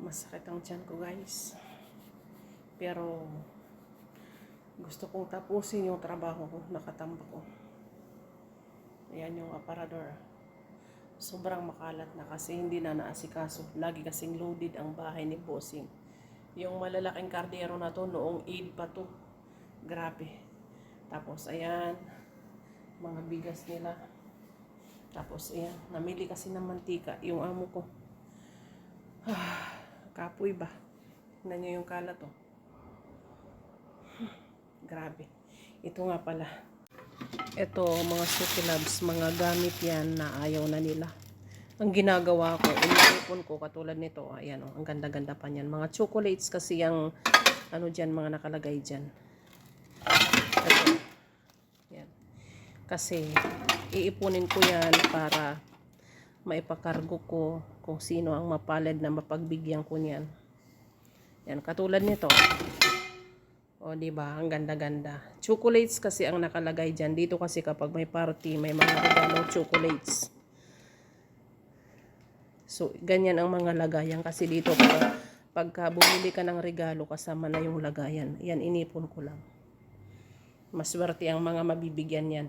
Masakit ang tiyan ko, guys. Pero gusto kong tapusin yung trabaho ko, nakatambak ko. Ayan yung aparador. Sobrang makalat na kasi hindi na naasikaso. Lagi kasing loaded ang bahay ni Bossing. Yung malalaking kardero na to, noong Eid pa to. Grabe. Tapos ayan, mga bigas nila. Tapos ayan, namili kasi ng mantika yung amo ko. Kapoy ba? Tignan nyo yung kalat to. Grabe. Ito nga pala. Ito, mga Suki Loves, mga gamit yan na ayaw na nila. Ang ginagawa ko, inipon ko katulad nito. Ayan o, ang ganda-ganda pa niyan. Mga chocolates kasi yung ano dyan, mga nakalagay dyan. Ito. Yan. Kasi iipunin ko yan para maipakargo ko kung sino ang mapalad na mapagbigyan ko niyan. Yan, katulad nito. O, diba? Ang ganda-ganda. Chocolates kasi ang nakalagay dyan. Dito kasi kapag may party, may mga regalong chocolates. So, ganyan ang mga lagayan. Kasi dito, pagka bumili ka ng regalo, kasama na yung lagayan. Yan, inipon ko lang. Maswerte ang mga mabibigyan yan.